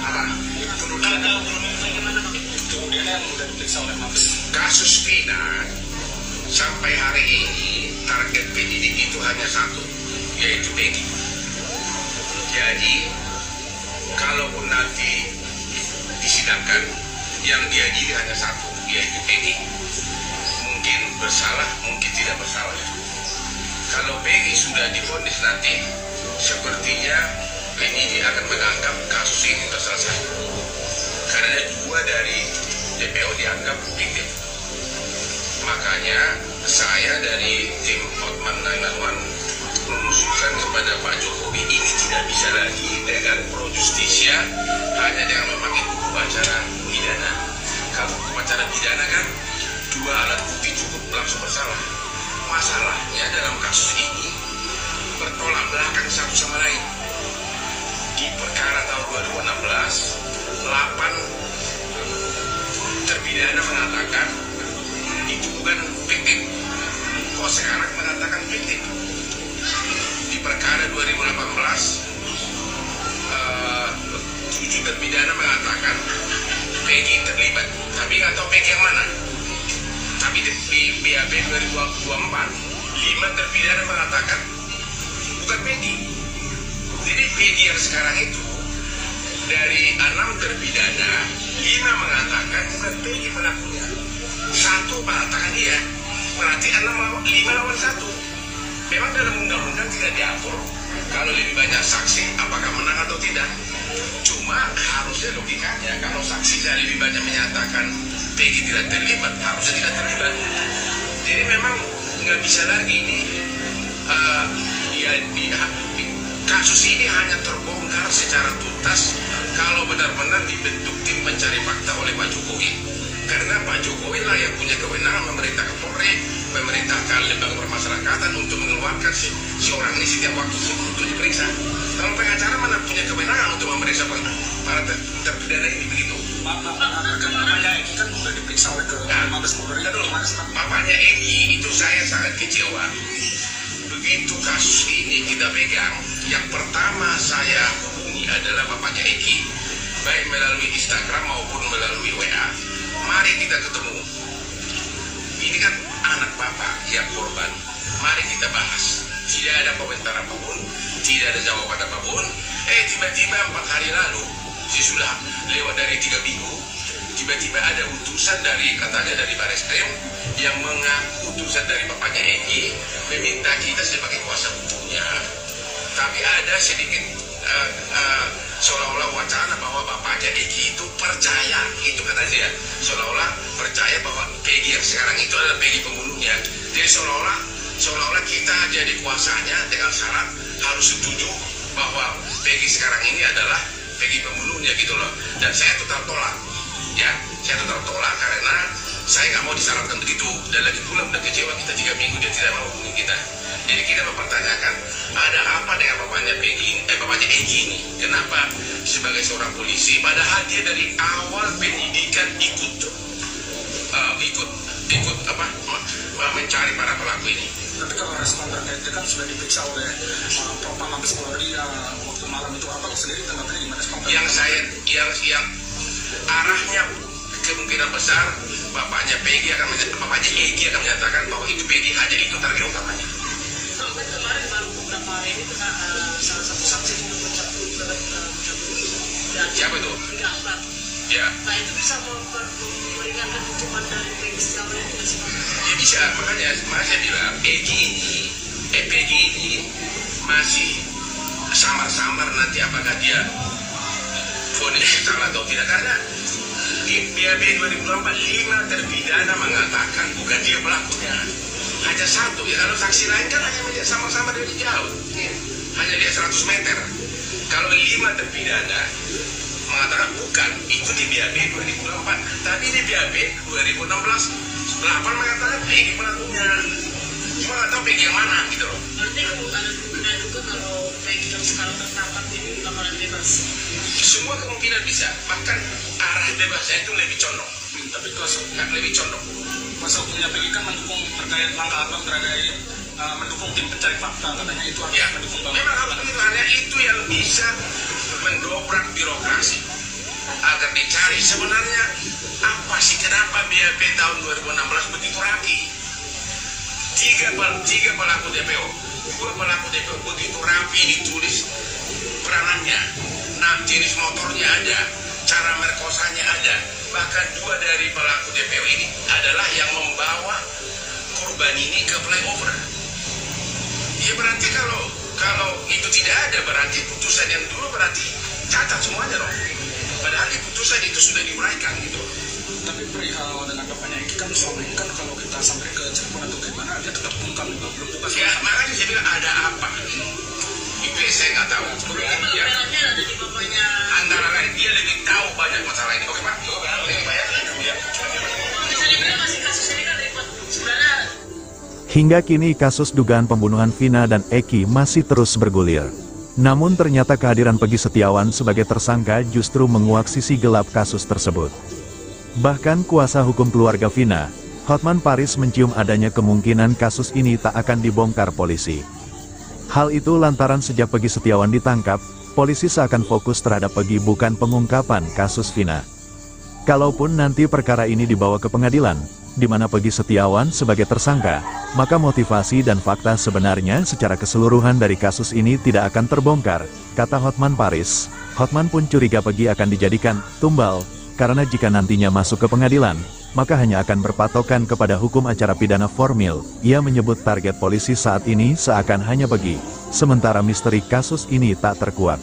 Apa? Kemudian yang sudah diperiksa oleh Mabes. Kasus Vina sampai hari ini target penyidik itu hanya satu, yaitu Peggy. Jadi kalaupun nanti disidangkan, yang diadili hanya satu, yaitu Peggy. Mungkin bersalah, mungkin tidak bersalah. Kalau Peggy sudah divonis nanti, sepertinya penyidik akan menganggap kasus ini sudah selesai. Karena dua dari DPO dianggap fiktif. Makanya saya dari tim Hotman 911 mengusulkan kepada Pak Jokowi, ini tidak bisa lagi dengan pro justisia hanya dengan memakai hukum acara pidana. Kalau hukum acara pidana kan dua alat bukti cukup langsung bersalah. Masalahnya dalam kasus ini bertolak belakang satu sama lain. Di perkara tahun 2016, 8 terpidana mengatakan itu bukan fiktif. Kok sekarang mengatakan fiktif? Di perkara 2018, 7 terpidana mengatakan Peggy terlibat, tapi nggak tahu Peggy yang mana. Tapi di BAP 2024, 5 terpidana mengatakan bukan Peggy. Jadi Peggy yang sekarang itu dari 6 terpidana, 5 mengatakan bukan Peggy pelakunya, 1 mengatakan iya. Berarti 5 lawan 1. Memang dalam undang-undang tidak diatur kalau lebih banyak saksi apakah menang atau tidak. Cuma harusnya logikanya kalau saksinya lebih banyak menyatakan Peggy tidak terlibat, harusnya tidak terlibat. Jadi memang nggak bisa lagi ini kasus ini hanya terbongkar secara tuntas kalau benar-benar dibentuk tim pencari fakta oleh Pak Jokowi. Karena Pak Jokowi lah yang punya kewenangan memerintah Kapolri, memerintahkan lembaga permasyarakatan untuk mengeluarkan si orang ini setiap waktu untuk diperiksa. Kalau pengacara mana punya kewenangan untuk memeriksa para terpidana ini begitu? Papanya Eki kan sudah diperiksa oleh Mabes Polri. Papanya Eki itu saya sangat kecewa. Begitu kasus ini kita pegang, yang pertama saya hubungi adalah bapaknya Eki, baik melalui Instagram maupun melalui WA. Mari kita ketemu. Ini kan anak bapak yang korban. Mari kita bahas. Tidak ada komentar apapun, tidak ada jawaban apapun. Tiba-tiba 4 hari lalu, sudah lewat dari 3 minggu, tiba-tiba ada utusan dari, katanya dari Barreskrim, yang mengaku utusan dari bapaknya Eki, meminta kita sebagai kuasa hukumnya. Tapi ada sedikit seolah-olah wacana bahwa bapaknya Eki itu percaya, itu kata dia, seolah-olah percaya bahwa Peggy yang sekarang itu adalah Peggy pembunuhnya. Jadi seolah-olah kita jadi kuasanya dengan syarat harus setuju bahwa Peggy sekarang ini adalah Peggy pembunuhnya gitu loh. Dan saya tetap tolak, ya, saya tetap tolak karena saya nggak mau disyaratkan begitu. Dan lagi pula udah kecewa kita 3 minggu dia tidak mau hubungi kita. Jadi kita mempertanyakan ada apa dengan bapaknya Eki ini? Kenapa sebagai seorang polisi, padahal dia dari awal penyidikan ikut mencari para pelaku ini. Tapi kalau respon terkait itu kan sudah diperiksa oleh Propam Mabes Polri waktu malam itu, apa sendiri tanggapannya gimana? Yang arahnya kemungkinan besar bapaknya Eki akan menyatakan bahwa itu Peggy hanya itu target utamanya. Kemarin baru beberapa hari ini kena salah satu saksi juga siapa itu? Ya. Nah itu bisa meringankan hukuman dari Peggy selama ini nggak sih? Ya bisa, makanya saya bilang Peggy ini masih samar-samar nanti apakah dia vonis salah atau tidak, karena di BAP 2024 5 terpidana mengatakan bukan dia pelakunya, hanya 1 ya. Kalau saksi lain kan hanya melihat sama-sama dari jauh, hanya lihat 100 meter. Kalau 5 terpidana mengatakan bukan, itu di BAP 2024, tapi di BAP 2016 8 mengatakan Peggy pelakunya. Cuma nggak tahu Peggy yang mana gitu loh. Berarti kemungkinan juga kalau Peggy yang sekarang tertangkap ini bakalan bebas. Semua kemungkinan bisa, bahkan arah bebasnya itu lebih condong. Tapi kuasa Lebih condong. hukumnya Peggy kan mendukung terkait langkah abang terkait mendukung tim pencari fakta, katanya itu harus Ya, mendukung memang harus begitu, hanya itu yang bisa mendobrak birokrasi. agar dicari sebenarnya apa sih kenapa BAP tahun 2016 begitu rapi. Tiga pelaku DPO, dua pelaku DPO begitu rapi ditulis peranannya, jenis motornya ada, cara merkosanya ada. Bahkan dua dari pelaku DPO ini adalah yang membawa korban ini ke flyover. Ya berarti kalau itu tidak ada, berarti putusan yang dulu berarti catat semuanya dong. Padahal di putusan itu sudah diuraikan gitu. Tapi perihal dengan bapaknya Eki kan selama ini kan kalau kita sampai ke Cirebon atau gimana dia tetap bungkam juga belum buka. Ya makanya saya bilang ada apa? Itu yang saya nggak tahu. Ya. Belakangnya ada di bapaknya. Antara lain dia lebih tahu banyak masalah ini. Oke Pak, ini Pak ya. Bisa dibilang masih kasus ini kan ribet. Sebenarnya Hingga kini kasus dugaan pembunuhan Vina dan Eki masih terus bergulir. Namun ternyata kehadiran Peggy Setiawan sebagai tersangka justru menguak sisi gelap kasus tersebut. Bahkan kuasa hukum keluarga Vina, Hotman Paris mencium adanya kemungkinan kasus ini tak akan dibongkar polisi. Hal itu lantaran sejak Peggy Setiawan ditangkap, polisi seakan fokus terhadap Peggy bukan pengungkapan kasus Vina. Kalaupun nanti perkara ini dibawa ke pengadilan, di mana Peggy Setiawan sebagai tersangka, maka motivasi dan fakta sebenarnya secara keseluruhan dari kasus ini tidak akan terbongkar, kata Hotman Paris. Hotman pun curiga Peggy akan dijadikan tumbal, karena jika nantinya masuk ke pengadilan, maka hanya akan berpatokan kepada hukum acara pidana formil. Ia menyebut target polisi saat ini seakan hanya Peggy, sementara misteri kasus ini tak terkuak.